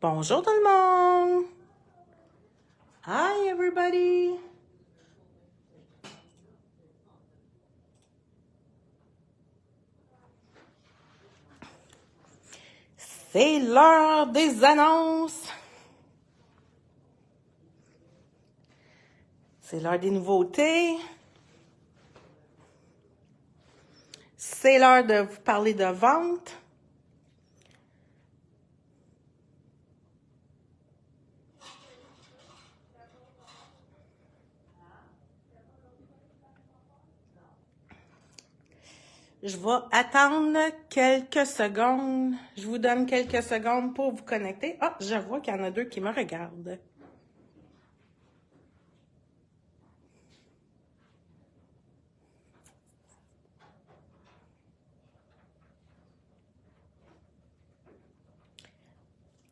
Bonjour tout le monde! Hi everybody! C'est l'heure des annonces! C'est l'heure des nouveautés. C'est l'heure de vous parler de vente. Je vais attendre quelques secondes. Je vous donne quelques secondes pour vous connecter. Ah, je vois qu'il y en a deux qui me regardent.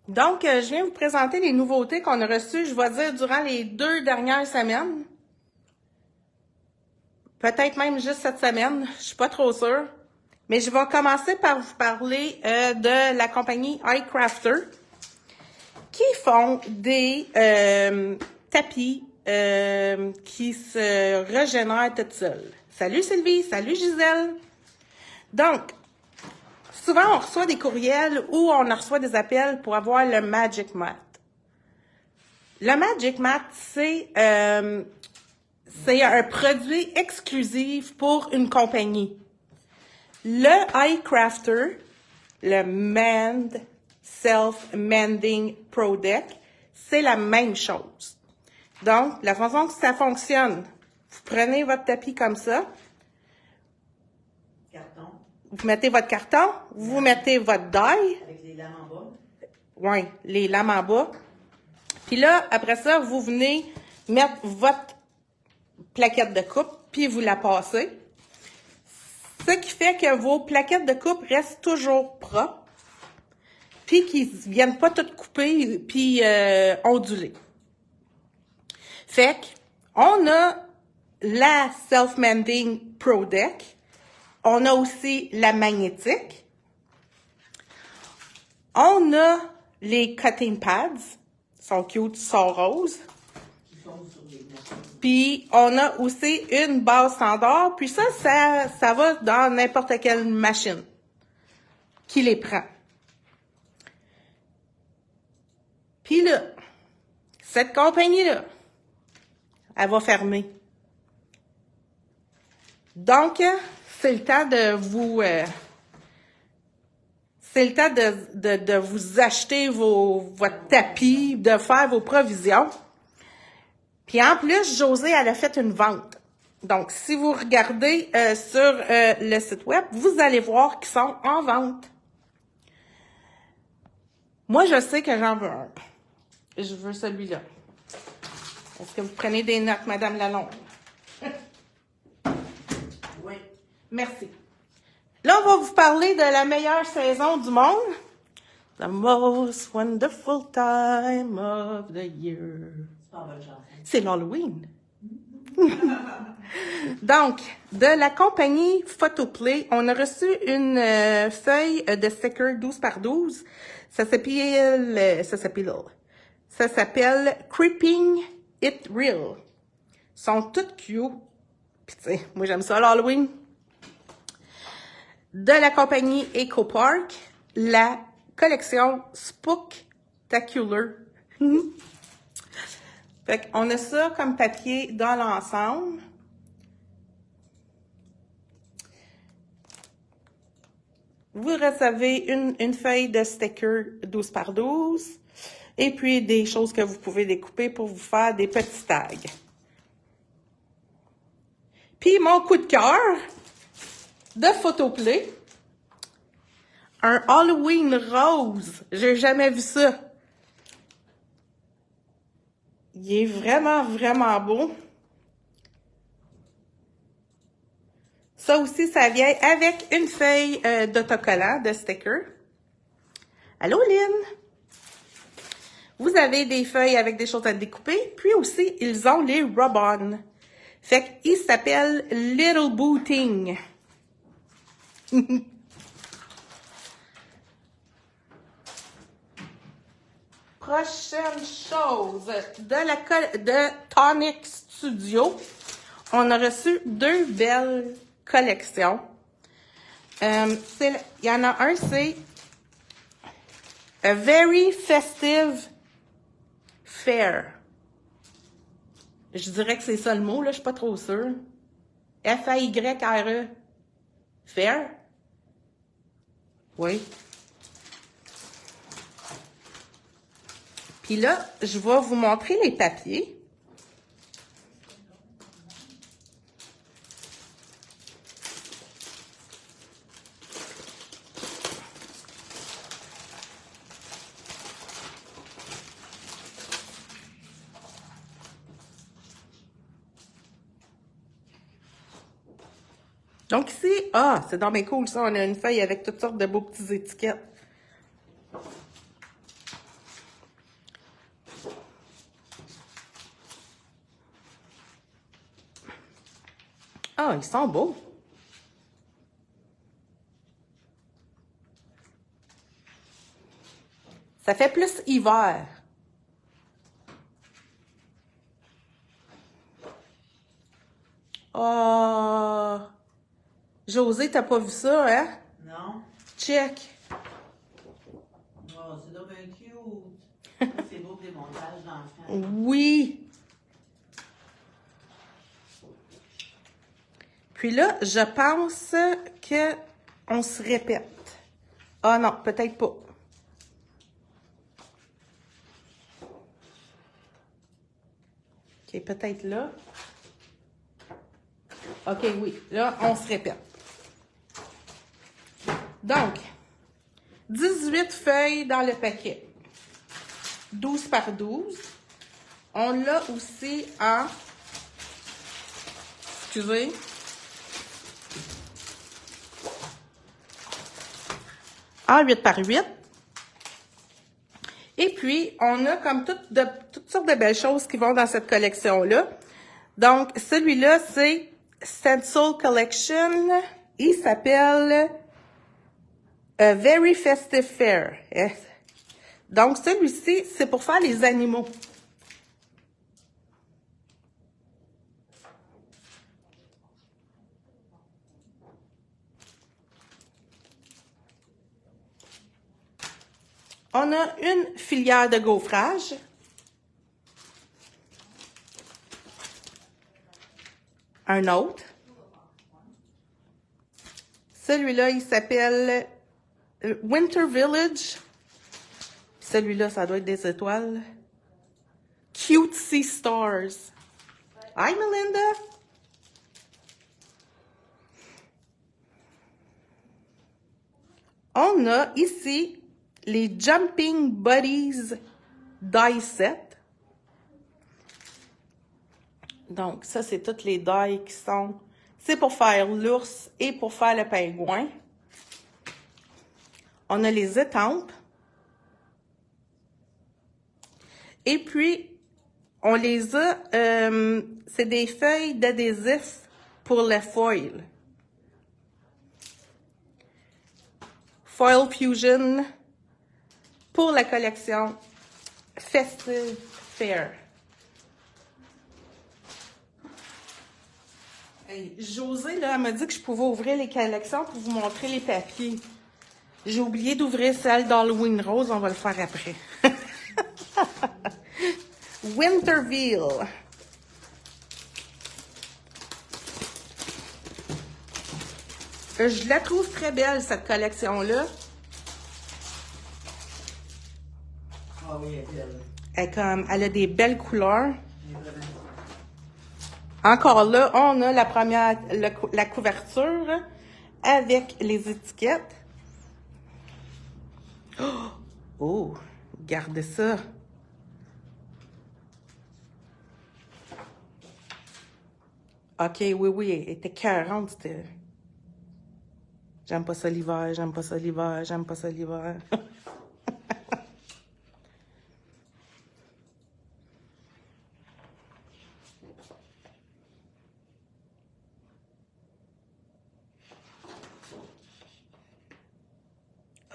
Donc, je viens vous présenter les nouveautés qu'on a reçues, je vais dire, durant les 2 dernières semaines. Peut-être même juste cette semaine, je suis pas trop sûre. Mais je vais commencer par vous parler de la compagnie iCrafter qui font des tapis qui se régénèrent toutes seules. Salut Sylvie, salut Gisèle. Donc, souvent on reçoit des courriels ou on reçoit des appels pour avoir le Magic Mat. Le Magic Mat, c'est un produit exclusif pour une compagnie. Le iCrafter, le Mend Self-Mending Pro Deck, c'est la même chose. Donc, la façon que ça fonctionne, vous prenez votre tapis comme ça. Carton. Vous mettez votre carton, vous mettez votre die. Avec les lames en bas. Oui, les lames en bas. Puis là, après ça, vous venez mettre votre plaquette de coupe, puis vous la passez. Ce qui fait que vos plaquettes de coupe restent toujours propres, puis qu'ils ne viennent pas toutes couper puis onduler. Fait qu'on a la Self-Mending Pro Deck, on a aussi la magnétique, on a les cutting pads, sont cute, sont roses. Puis, on a aussi une base standard. Puis ça va dans n'importe quelle machine qui les prend. Puis là, cette compagnie-là, elle va fermer. Donc, c'est le temps de vous... c'est le temps de vous acheter votre tapis, de faire vos provisions. Puis en plus, Josée, elle a fait une vente. Donc, si vous regardez sur le site web, vous allez voir qu'ils sont en vente. Moi, je sais que j'en veux un. Je veux celui-là. Est-ce que vous prenez des notes, Madame Lalonde? Oui. Merci. Là, on va vous parler de la meilleure saison du monde. The most wonderful time of the year. C'est pas bonne chance. C'est l'Halloween. Donc, de la compagnie Photoplay, on a reçu une feuille de sticker 12 par 12. Ça s'appelle Creeping It Real. Ils sont toutes cute. Puis tu sais, moi j'aime ça l'Halloween. De la compagnie EcoPark, la collection Spooktacular. Fait qu'on a ça comme papier dans l'ensemble. Vous recevez une feuille de sticker 12 par 12 et puis des choses que vous pouvez découper pour vous faire des petits tags. Puis mon coup de cœur de Photoplay, un Halloween rose. J'ai jamais vu ça. Il est vraiment, vraiment beau. Ça aussi, ça vient avec une feuille d'autocollant, de sticker. Allô, Lynn? Vous avez des feuilles avec des choses à découper. Puis aussi, ils ont les rub-on. Fait qu'ils s'appellent Little Booting. Prochaine chose, de Tonic Studio, on a reçu 2 belles collections. Il y en a un, c'est A Very Festive Fair. Je dirais que c'est ça le mot, là, je suis pas trop sûre. F-A-Y-R-E. Fair? Oui. Puis là, je vais vous montrer les papiers. Donc ici, c'est dans mes cool ça, on a une feuille avec toutes sortes de beaux petits étiquettes. Ah, ils sont beaux. Ça fait plus hiver. Oh, José, t'as pas vu ça, hein? Non? Check. Oh, c'est donc bien cute. C'est beau des montages d'enfants. Oui. Puis là, je pense que on se répète. Ah non, peut-être pas. OK, peut-être là. OK, oui. Là, on se répète. Donc, 18 feuilles dans le paquet. 12 par 12. On l'a aussi en... Excusez. En 8 par 8. Et puis, on a comme toutes sortes de belles choses qui vont dans cette collection-là. Donc, celui-là, c'est Stencil Collection. Il s'appelle A Very Festive Fair. Donc, celui-ci, c'est pour faire les animaux. On a une filière de gaufrage. Un autre. Celui-là, il s'appelle Winter Village. Celui-là, ça doit être des étoiles. Cutesy Stars. Hi, Melinda. On a ici les Jumping Buddies die set. Donc, ça, c'est toutes les dies qui sont... C'est pour faire l'ours et pour faire le pingouin. On a les étampes. Et puis, on les a... c'est des feuilles d'adhésif pour le foil. Foil Fusion pour la collection Festive Fair. Hey, José, là, elle m'a dit que je pouvais ouvrir les collections pour vous montrer les papiers. J'ai oublié d'ouvrir celle d'Halloween Rose, on va le faire après. Winterville. Je la trouve très belle, cette collection-là. Ah oui, elle est belle. Elle a des belles couleurs. Encore là, on a la première, la couverture avec les étiquettes. Oh, regardez ça. OK, oui, elle était 40. J'aime pas ça l'hiver, j'aime pas ça l'hiver, j'aime pas ça l'hiver.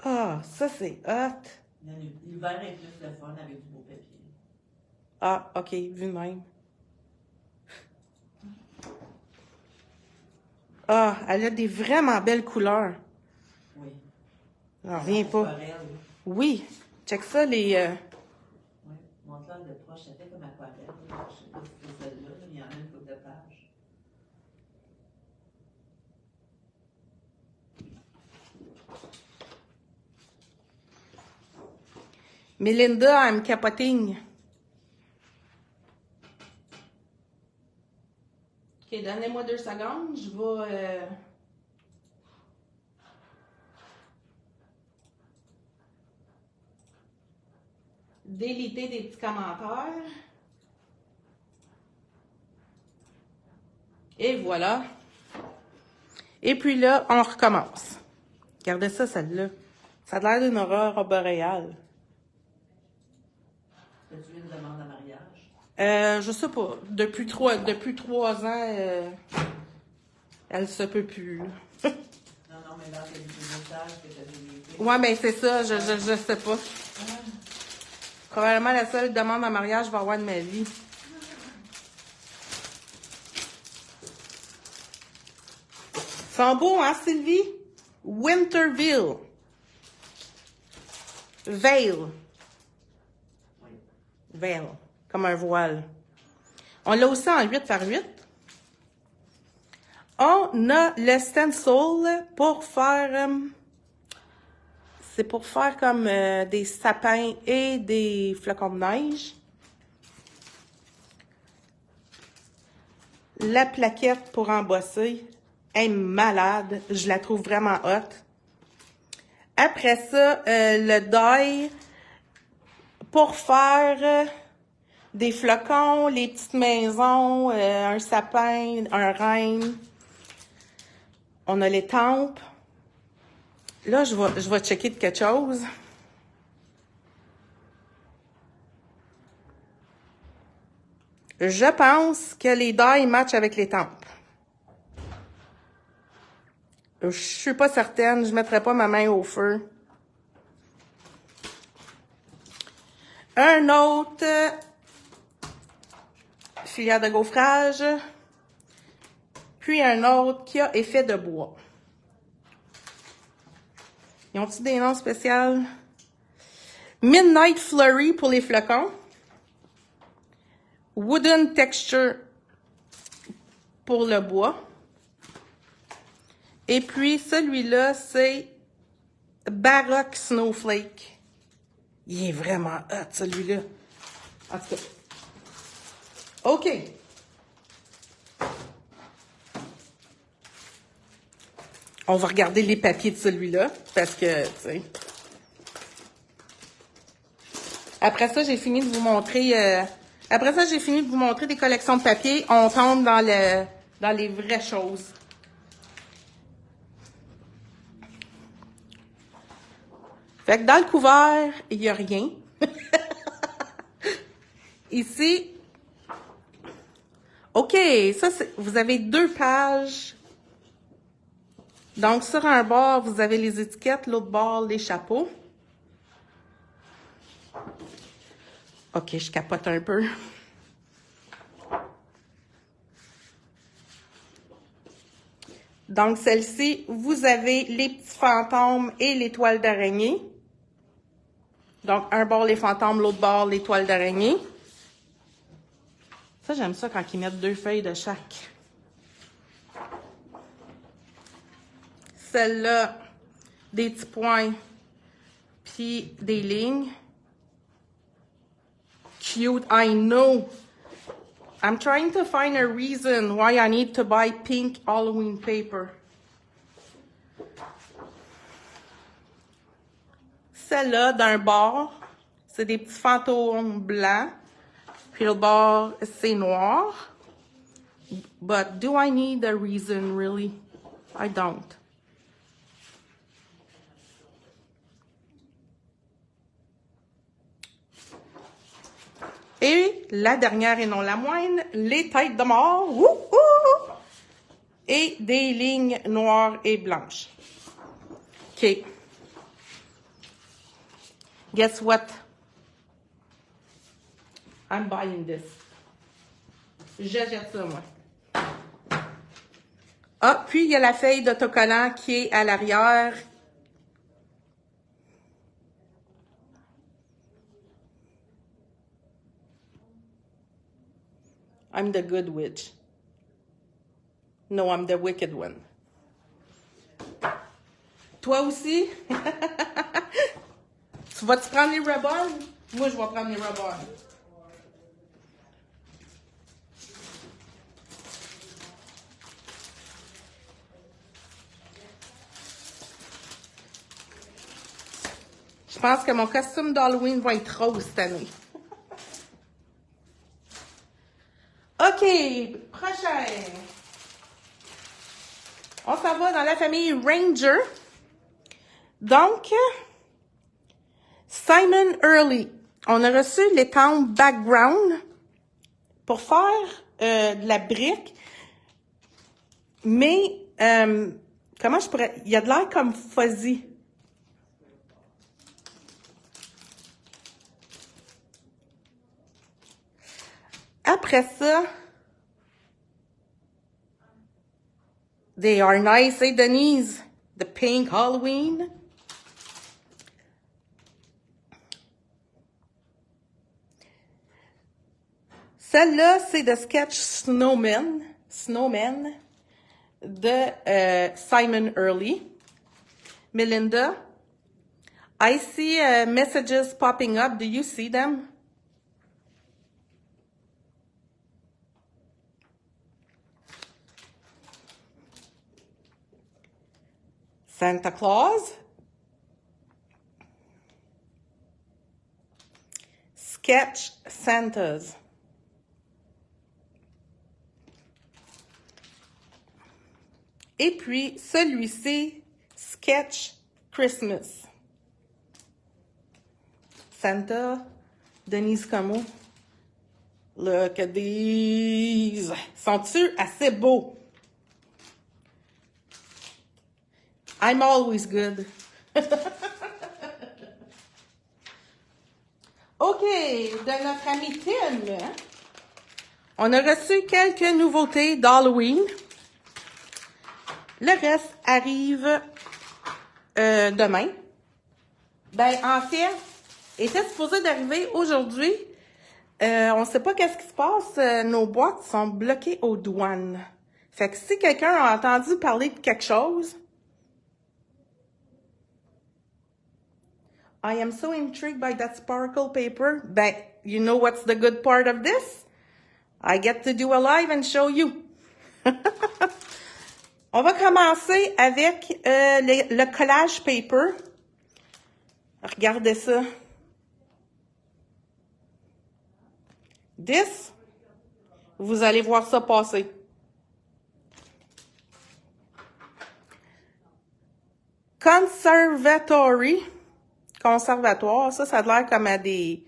Ah, ça c'est hot. L'hiver est plus le fun avec du beau papier. Ah, OK, vu de même. Ah, elle a des vraiment belles couleurs. Oui. J'en reviens pas. Aquarelle. Oui, check ça, les... Oui, montre-la de proche, ça fait comme aquarelle. Je sais pas si c'est celle-là, mais il y en a une couple de pages. Melinda, I'm capoting. OK, donnez-moi 2 secondes. Je vais... déliter des petits commentaires. Et voilà. Et puis là, on recommence. Regardez ça, celle-là. Ça a l'air d'une aurore boréale. As-tu une demande en mariage? Je sais pas. Depuis 3 ans, elle se peut plus. Là. Non, mais là, c'est du message que tu as délimité. Ouais, ben c'est ça, je sais pas. Probablement la seule demande en mariage que je vais avoir de ma vie. Ils sont beaux, hein, Sylvie? Winterville. Veil. Oui. Veil. Comme un voile. On l'a aussi en 8x8. On a le stencil pour faire... c'est pour faire comme des sapins et des flocons de neige. La plaquette pour embosser est malade. Je la trouve vraiment hot. Après ça, le die pour faire des flocons, les petites maisons, un sapin, un renne. On a les tempes. Là, je vais checker de quelque chose. Je pense que les die matchent avec les tempes. Je suis pas certaine, je mettrai pas ma main au feu. Un autre filière de gaufrage. Puis un autre qui a effet de bois. Ils ont-ils des noms spéciaux? Midnight Flurry pour les flocons. Wooden Texture pour le bois. Et puis, celui-là, c'est Baroque Snowflake. Il est vraiment hot, celui-là. En tout cas. OK. On va regarder les papiers de celui-là, parce que, tu sais... Après ça, j'ai fini de vous montrer... des collections de papier. On tombe dans les vraies choses. Fait que dans le couvert, il n'y a rien. Ici, OK, ça, vous avez 2 pages. Donc, sur un bord, vous avez les étiquettes, l'autre bord, les chapeaux. OK, je capote un peu. Donc, celle-ci, vous avez les petits fantômes et les toiles d'araignée. Donc, un bord les fantômes, l'autre bord les toiles d'araignée. Ça, j'aime ça quand ils mettent 2 feuilles de chaque. Celle-là, des petits points, puis des lignes. Cute, I know. I'm trying to find a reason why I need to buy pink Halloween paper. Celle-là, d'un bord, c'est des petits fantômes blancs. Puis le bord, c'est noir. But do I need a reason, really? I don't. Et la dernière et non la moindre, les têtes de mort. Wouhou! Et des lignes noires et blanches. OK. Guess what? I'm buying this. J'achète ça, moi. Ah, puis il y a la feuille d'autocollant qui est à l'arrière. I'm the good witch. No, I'm the wicked one. Toi aussi? Tu vas-tu prendre les ribbons? Moi, je vais prendre les ribbons. Je pense que mon costume d'Halloween va être rose cette année. OK, prochain. On s'en va dans la famille Ranger. Donc, Simon Early. On a reçu l'étampe background pour faire de la brique. Mais, comment je pourrais... Il y a de l'air comme fuzzy. Après ça, they are nice, hey Denise? The pink Halloween. Celle-là, c'est de Sketch Snowman de Simon Early. Melinda, I see messages popping up. Do you see them? Santa Claus. Sketch Santas. Et puis, celui-ci, Sketch Christmas. Santa, Denise Como. Look at these. Sont-ils assez beaux? I'm always good. OK, de notre ami Tim, on a reçu quelques nouveautés d'Halloween. Le reste arrive demain. Ben, en fait, était supposé d'arriver aujourd'hui. On ne sait pas qu'est-ce qui se passe. Nos boîtes sont bloquées aux douanes. Fait que si quelqu'un a entendu parler de quelque chose, I am so intrigued by that sparkle paper. Ben, you know what's the good part of this? I get to do a live and show you. On va commencer avec le collage paper. Regardez ça. This, vous allez voir ça passer. Conservatoire, ça a l'air comme à des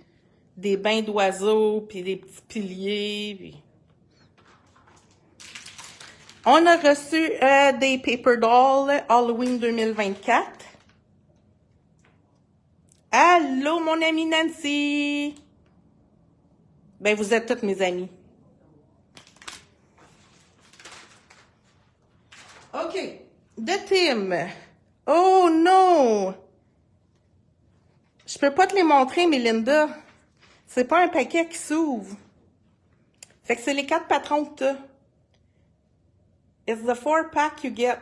bains d'oiseaux, puis des petits piliers. Puis... On a reçu des Paper Dolls Halloween 2024. Allô, mon ami Nancy! Ben, vous êtes toutes mes amies. OK. De Tim. Oh non! Je peux pas te les montrer, Melinda. C'est pas un paquet qui s'ouvre. Fait que c'est les 4 patrons que t'as. It's the 4-pack you get.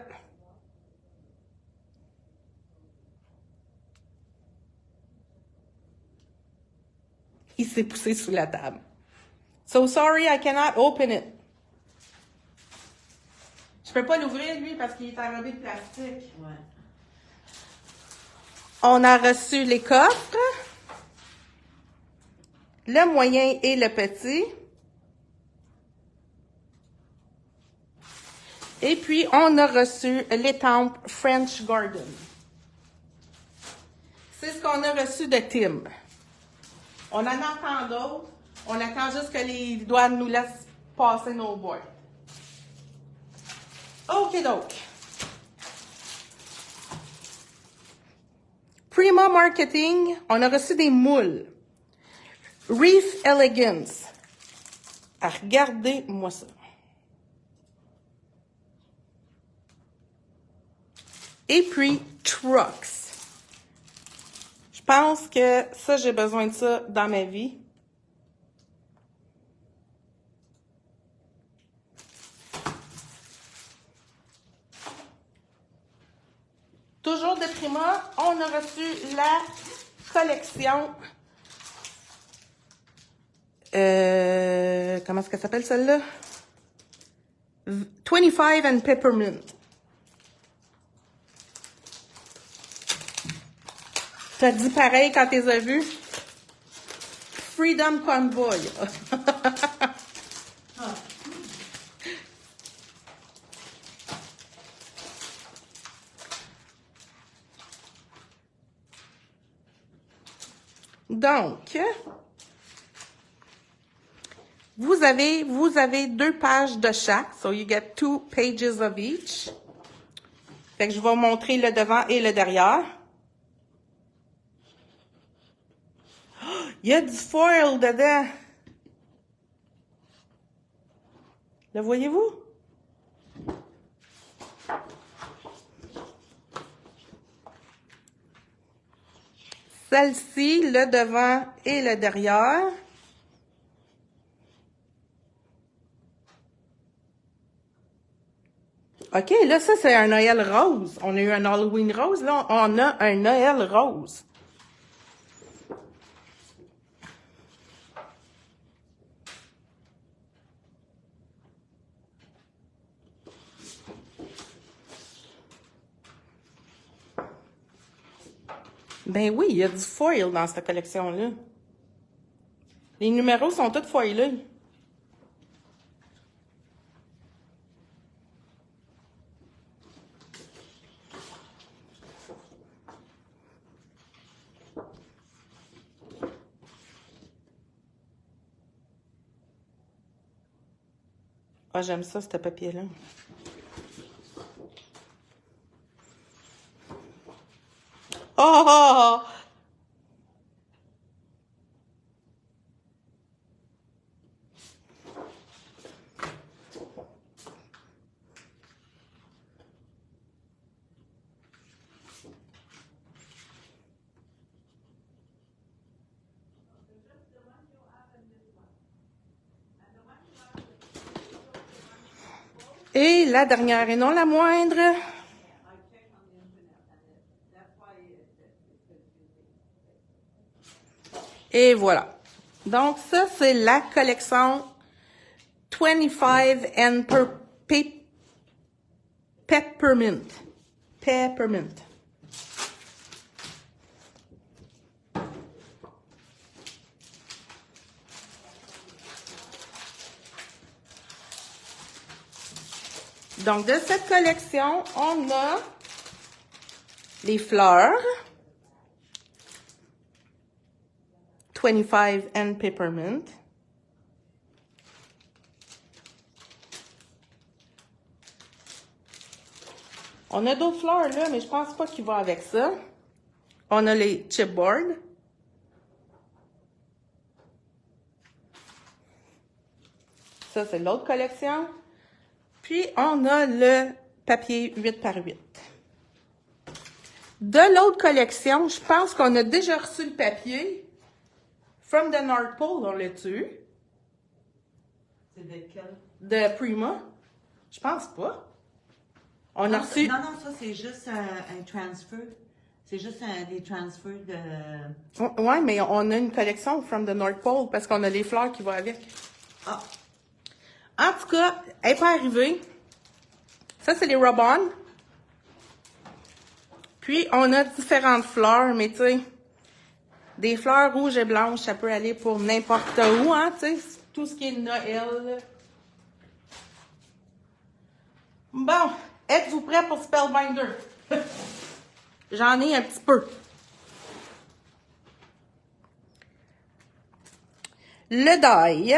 Il s'est poussé sous la table. So sorry, I cannot open it. Je peux pas l'ouvrir, lui, parce qu'il est enrobé de plastique. Ouais. On a reçu les coffres. Le moyen et le petit. Et puis, on a reçu l'étampe French Garden. C'est ce qu'on a reçu de Tim. On en attend d'autres. On attend juste que les douanes nous laissent passer nos boîtes. OK, donc. Prima Marketing, on a reçu des moules. Reef Elegance. Ah, regardez-moi ça. Et puis, Trucks. Je pense que ça, j'ai besoin de ça dans ma vie. Toujours de Prima, on a reçu la collection. Comment est-ce qu'elle s'appelle celle-là? 25 and Peppermint. T'as dit pareil quand t'es as vus? Freedom Convoy. Donc, vous avez 2 pages de chaque. So you get 2 pages of each. Fait que je vais vous montrer le devant et le derrière. Oh, il y a du foil dedans. Le voyez-vous? Celle-ci, le devant et le derrière. OK, là, ça, c'est un Noël rose. On a eu un Halloween rose, là, on a un Noël rose. Ben oui, il y a du foil dans cette collection-là. Les numéros sont tous foilés. Ah, j'aime ça, ce papier-là. Oh, oh, oh! Et la dernière et non la moindre. Et voilà. Donc, ça, c'est la collection 25 and Peppermint. Peppermint. Donc, de cette collection, on a les fleurs. 25 and Peppermint. On a d'autres fleurs là, mais je pense pas qu'il va avec ça. On a les chipboards. Ça, c'est l'autre collection. Puis, on a le papier 8x8. De l'autre collection, je pense qu'on a déjà reçu le papier. From the North Pole, on l'a-tu? C'est de quel? De Prima? Je pense pas. On a reçu... Non, ça, c'est juste un transfer. C'est juste des transferts de... Ouais, mais on a une collection From the North Pole parce qu'on a les fleurs qui vont avec. Ah! En tout cas, elle n'est pas arrivée. Ça, c'est les Rub-On. Puis, on a différentes fleurs, mais tu sais, des fleurs rouges et blanches, ça peut aller pour n'importe où, hein, tu sais, tout ce qui est Noël. Bon, êtes-vous prêts pour Spellbinder? J'en ai un petit peu. Le die,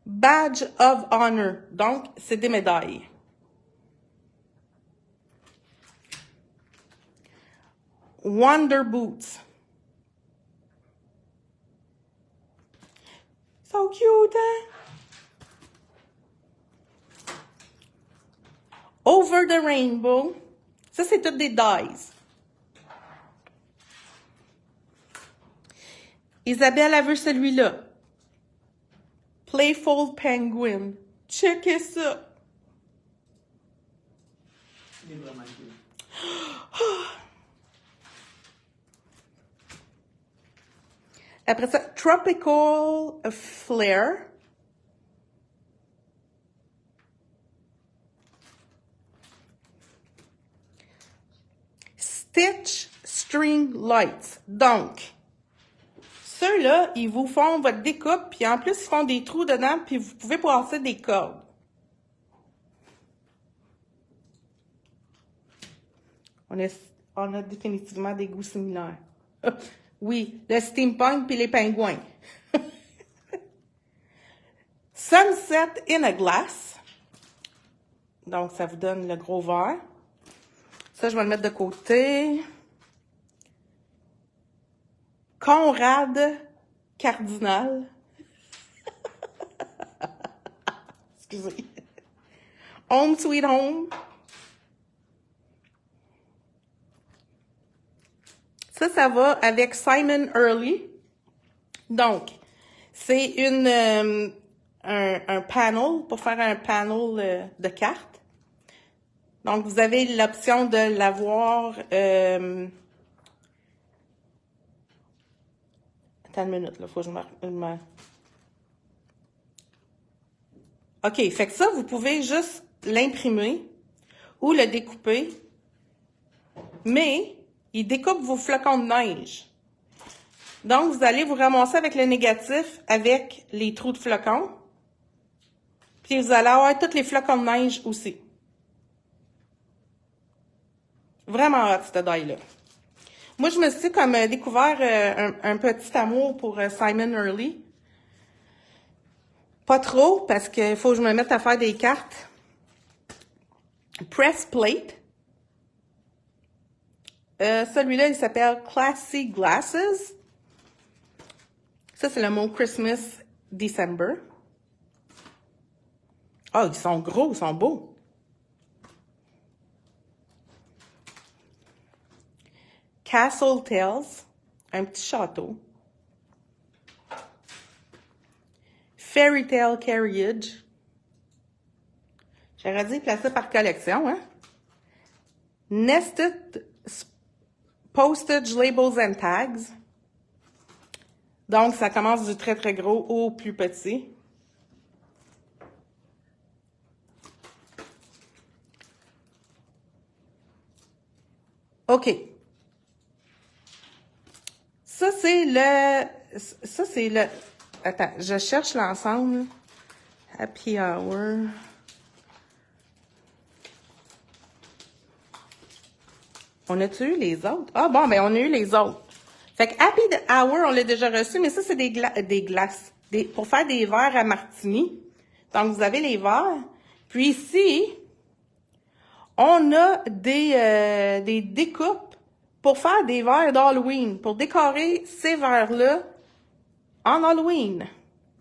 Badge of Honor, donc c'est des médailles. Wonder Boots. So cute, hein? Over the Rainbow. Ça, c'est toutes des dies. Isabelle, elle veut celui-là. Playful Penguin. Checkez ça. Il est vraiment cute. Après ça, Tropical Flare. Stitch String Lights. Donc, ceux-là, ils vous font votre découpe, puis en plus, ils font des trous dedans, puis vous pouvez passer des cordes. On a définitivement des goûts similaires. Oui, le steampunk puis les pingouins. Sunset in a Glass. Donc, ça vous donne le gros vert. Ça, je vais le mettre de côté. Conrad Cardinal. Excusez. Home Sweet Home. Ça va avec Simon Early. Donc, c'est un panel, pour faire un panel de cartes. Donc, vous avez l'option de l'avoir... Attends une minute, là, faut que je me... OK, fait que ça, vous pouvez juste l'imprimer ou le découper, mais il découpe vos flocons de neige. Donc, vous allez vous ramasser avec le négatif avec les trous de flocons, puis vous allez avoir tous les flocons de neige aussi. Vraiment hot, cette die-là. Moi, je me suis comme découvert un petit amour pour Simon Early. Pas trop, parce qu'il faut que je me mette à faire des cartes. Press Plate. Celui-là, il s'appelle Classy Glasses. Ça, c'est le mot Christmas December. Ah, ils sont gros, ils sont beaux. Castle Tales, un petit château. Fairy Tale Carriage. J'aurais dit placer par collection, hein? Nested Postage Labels and Tags. Donc, ça commence du très, très gros au plus petit. OK. Ça, c'est le... Attends, je cherche l'ensemble. Happy Hour. On a-tu eu les autres? Ah bon, ben on a eu les autres. Fait que Happy Hour, on l'a déjà reçu, mais ça, c'est des glaces. Pour faire des verres à martini. Donc, vous avez les verres. Puis ici, on a des découpes pour faire des verres d'Halloween, pour décorer ces verres-là en Halloween.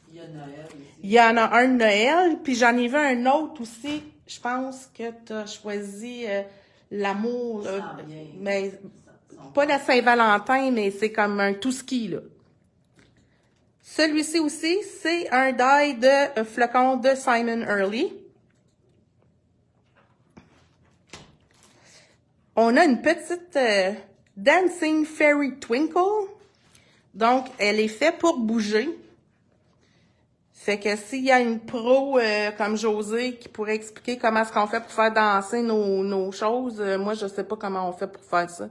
Il y a Noël aussi. Il y en a un de Noël, puis j'en ai vu un autre aussi. Je pense que tu as choisi l'amour, mais pas la Saint-Valentin, mais c'est comme un tout-ski, là. Celui-ci aussi, c'est un die de flocons de Simon Early. On a une petite Dancing Fairy Twinkle. Donc, elle est faite pour bouger. Fait que s'il y a une pro comme José qui pourrait expliquer comment est-ce qu'on fait pour faire danser nos choses, moi, je sais pas comment on fait pour faire ça.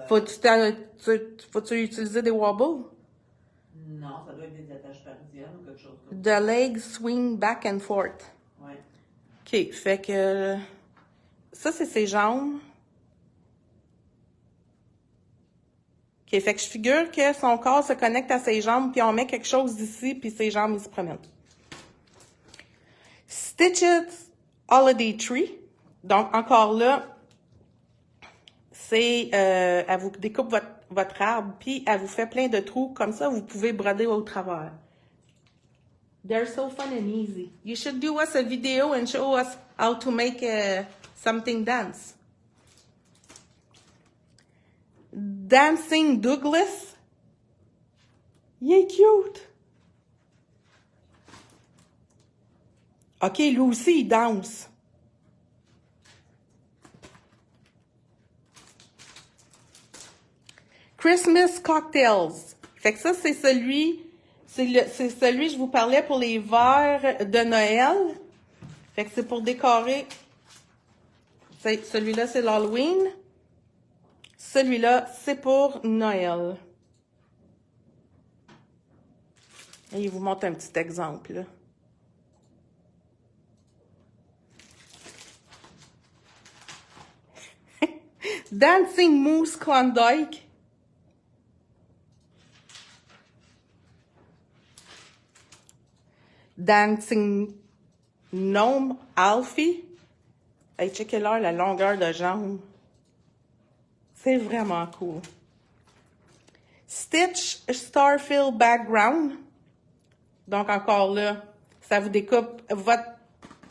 Faut-tu utiliser des wobbles? Non, ça doit être des attaches parisiennes ou quelque chose comme ça. The legs swing back and forth. Ouais. OK, fait que ça, c'est ses jambes. OK, fait que je figure que son corps se connecte à ses jambes, puis on met quelque chose ici, puis ses jambes, ils se promènent. Stitches Holiday Tree. Donc, encore là, c'est, elle vous découpe votre arbre, puis elle vous fait plein de trous. Comme ça, vous pouvez broder au travers. They're so fun and easy. You should do us a video and show us how to make something dance. Dancing Douglas. Il est cute. OK, lui aussi, il danse. Christmas Cocktails. Fait que ça, c'est celui, je vous parlais pour les verres de Noël. Fait que c'est pour décorer. Celui-là, c'est l'Halloween. Celui-là, c'est pour Noël. Et il vous montre un petit exemple, là. Dancing Moose Klondike. Dancing Gnome Alfie. Hey, checkez-leur la longueur de jambe. C'est vraiment cool. Stitch Starfield Background. Donc, encore là, ça vous découpe votre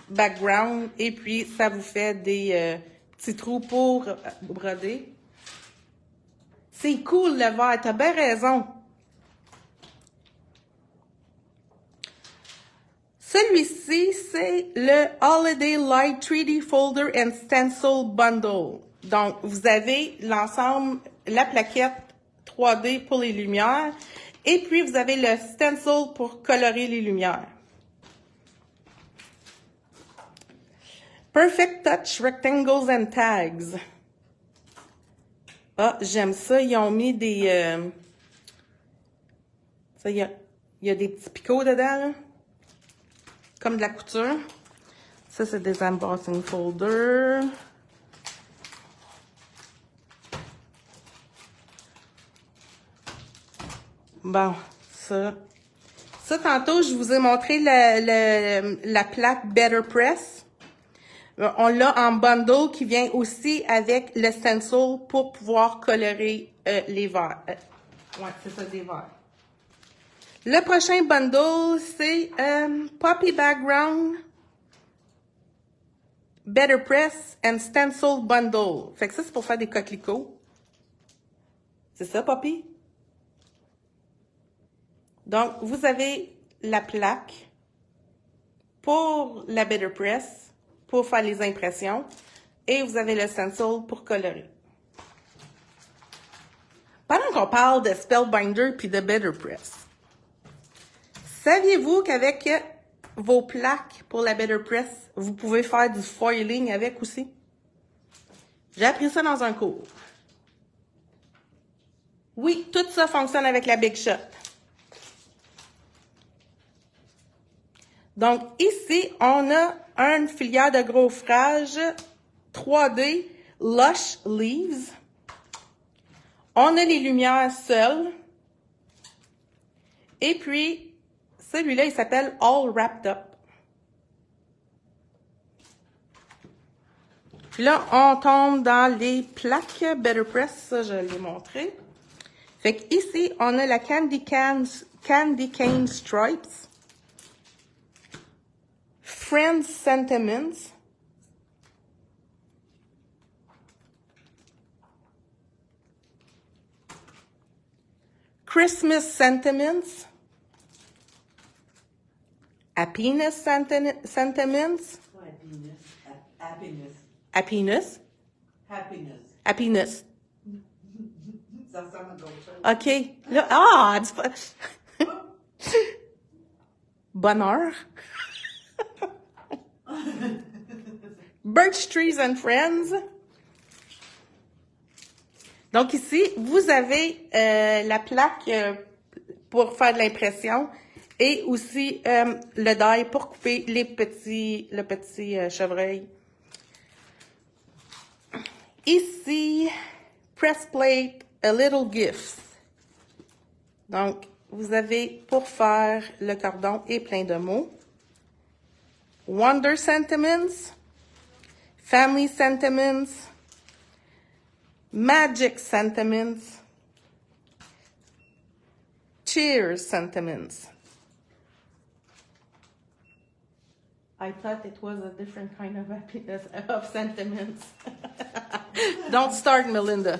background et puis ça vous fait des petits trous pour broder. C'est cool le vert, t'as bien raison. Celui-ci, c'est le Holiday Light 3D Folder and Stencil Bundle. Donc, vous avez l'ensemble, la plaquette 3D pour les lumières, et puis vous avez le stencil pour colorer les lumières. Perfect Touch Rectangles and Tags. Ah, j'aime ça. Ils ont mis des... ça, il y a des petits picots dedans, là. Comme de la couture. Ça, c'est des embossing folders. Bon, ça. Ça, tantôt, je vous ai montré la plaque Better Press. On l'a en bundle qui vient aussi avec le stencil pour pouvoir colorer les verres. Ouais, c'est ça, des verres. Le prochain bundle, c'est Poppy Background, Better Press and Stencil Bundle. Fait que ça, c'est pour faire des coquelicots. C'est ça, Poppy? Donc, vous avez la plaque pour la Better Press, pour faire les impressions, et vous avez le stencil pour colorer. Pendant qu'on parle de Spellbinder puis de Better Press, saviez-vous qu'avec vos plaques pour la Better Press, vous pouvez faire du foiling avec aussi? J'ai appris ça dans un cours. Oui, tout ça fonctionne avec la Big Shot. Donc, ici, on a une filière de gros frage 3D Lush Leaves. On a les lumières seules. Et puis, celui-là, il s'appelle All Wrapped Up. Puis là, on tombe dans les plaques Better Press. Ça, je l'ai montré. Fait qu'ici, on a la Candy Cane Stripes. Friends Sentiments. Christmas Sentiments. Happiness Sentiments. Happiness. Happiness. Happiness. Happiness. Ça ressemble à d'autres choses. OK. Là, ah! Bonheur. Birch Trees and Friends. Donc ici, vous avez la plaque pour faire de l'impression et aussi le die pour couper le petit chevreuil. Ici, Press Plate, A Little Gift. Donc, vous avez pour faire le cordon et plein de mots. Wonder Sentiments, Family Sentiments, Magic Sentiments, Cheers Sentiments. I thought it was a different kind of happiness, of sentiments. Don't start, Melinda.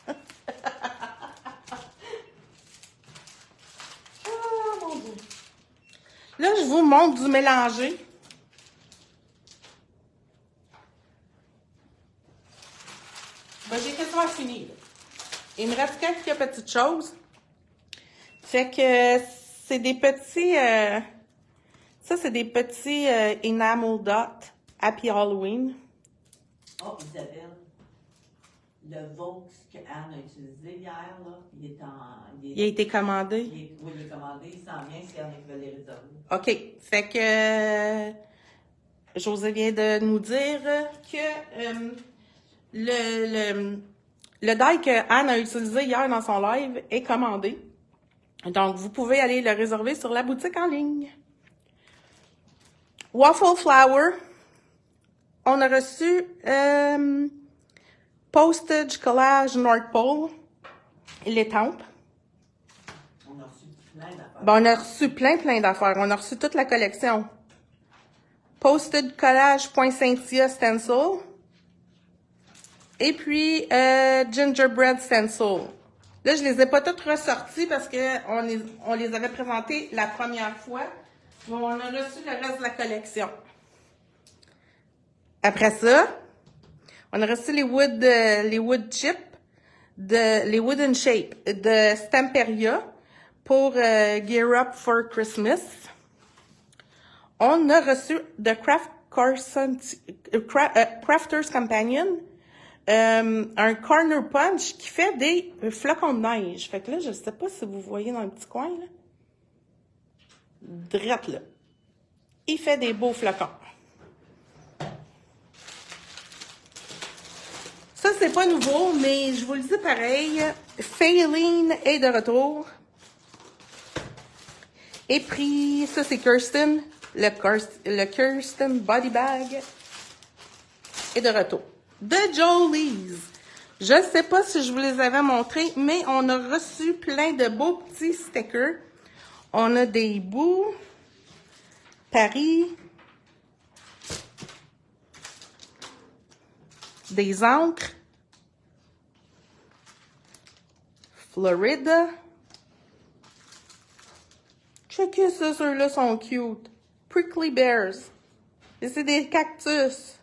Ah, mon Dieu. Là, je vous montre du mélangé. Ben, j'ai quasiment fini. Là. Il me reste quelques petites choses. Fait que c'est des petits... ça, c'est des petits enamel dots. Happy Halloween. Oh, Isabelle, le Vaux qu'Anne a utilisé hier, là, il a été commandé? Oui, il est commandé. Il s'en vient si Anne veut les réserver. OK. Fait que José vient de nous dire que le die que Anne a utilisé hier dans son live est commandé. Donc, vous pouvez aller le réserver sur la boutique en ligne. Waffle Flower. On a reçu Postage Collage North Pole. L'étampe. On a reçu plein d'affaires. Ben, on a reçu plein d'affaires. On a reçu toute la collection. Postage Collage Poinsettia Stencil. Et puis, Gingerbread Stencil. Là, je les ai pas toutes ressorties parce que on les avait présentées la première fois. Bon, on a reçu le reste de la collection. Après ça, on a reçu les wood chips, les wooden shape de Stamperia pour Gear Up for Christmas. On a reçu The Crafter's Companion, un corner punch qui fait des flocons de neige. Fait que là, je sais pas si vous voyez dans le petit coin, là. Drette là. Il fait des beaux flocons. Ça, c'est pas nouveau, mais je vous le dis pareil. Failing est de retour. Et puis, ça, c'est Kirsten. Le Kirsten Body Bag est de retour. De Jolie's. Je sais pas si je vous les avais montrés, mais on a reçu plein de beaux petits stickers. On a des bouts. Paris. Des encres. Florida. Checkez ça, ceux-là sont cute. Prickly Bears. Et c'est des cactus.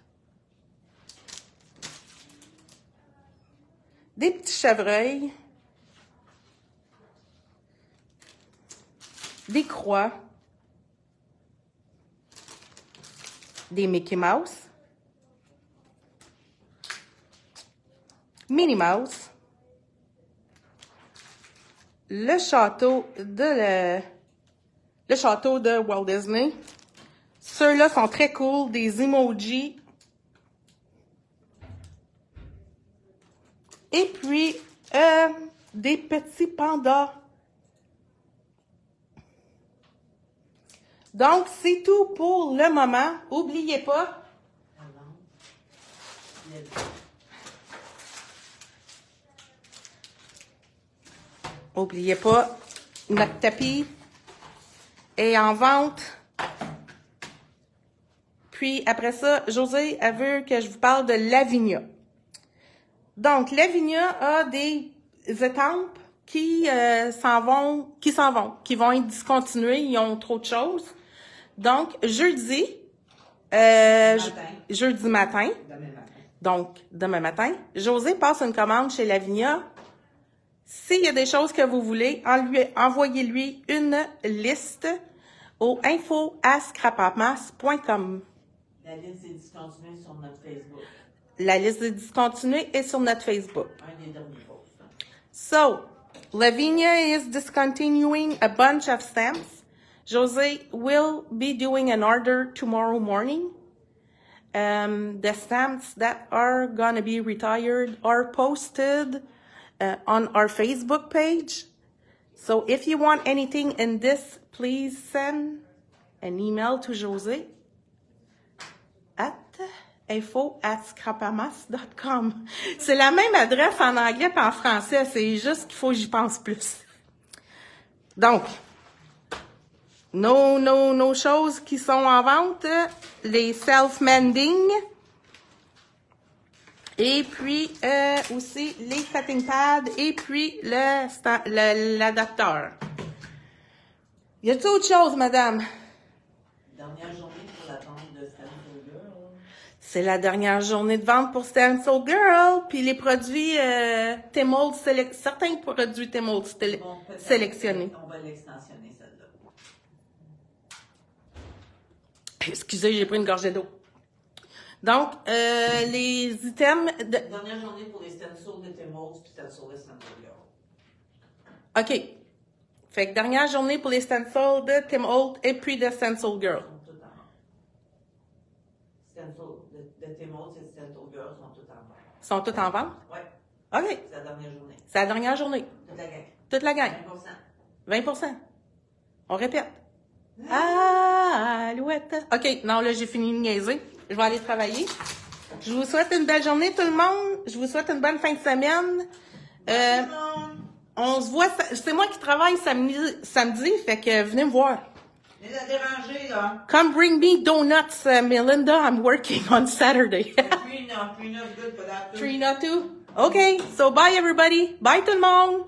Des petits chevreuils. Des croix. Des Mickey Mouse. Minnie Mouse. Le château de Walt Disney. Ceux-là sont très cool, des emojis. Et puis, des petits pandas. Donc, c'est tout pour le moment. N'oubliez pas. N'oubliez pas, notre tapis est en vente. Puis après ça, José, elle veut que je vous parle de Lavinia. Donc, Lavinia a des étampes qui vont être discontinuées. Ils ont trop de choses. Donc, jeudi matin. Donc, demain matin, José passe une commande chez Lavinia. S'il y a des choses que vous voulez, envoyez-lui une liste au info@scrapamas.com. La liste est discontinuée sur notre Facebook. La liste est discontinuée est sur notre Facebook. Un des derniers posts. So, Lavinia is discontinuing a bunch of stamps. Jose will be doing an order tomorrow morning. The stamps that are going to be retired are posted on our Facebook page. So if you want anything in this, please send an email to Jose at info@scrapamas.com. C'est la même adresse en anglais et en français. C'est juste qu'il faut que j'y pense plus. Donc, nos choses qui sont en vente, les self-mending. Et puis, aussi, les cutting pads et puis l'adapteur. Y a-t-il autre chose, madame? Dernière journée pour la vente de Stencil Girl. C'est la dernière journée de vente pour Stencil Girl. Puis les produits Timold, certains produits Timold Bon, sélectionnés. On va l'extensionner, celle-là. Excusez, j'ai pris une gorgée d'eau. Donc, les items... Dernière journée pour les stencils de Timold puis stencils de Stencil Girl. OK. Fait que dernière journée pour les stencils de Timold et puis de Stencil Girl. Stencil de Timold et Stencil Girl sont toutes en vente. Sont toutes en vente? Oui. OK. C'est la dernière journée. C'est la dernière journée. Toute la gang. Toute la gang. 20%. 20%. On répète. Ah, alouette. OK, non, là, j'ai fini de niaiser. Je vais aller travailler. Je vous souhaite une belle journée, tout le monde. Je vous souhaite une bonne fin de semaine. On se voit... C'est moi qui travaille samedi, fait que venez me voir. Venez la déranger, là. Come bring me donuts, Melinda. I'm working on Saturday. Trina's good for that, too. Trina too? Okay, so bye, everybody. Bye, tout le monde.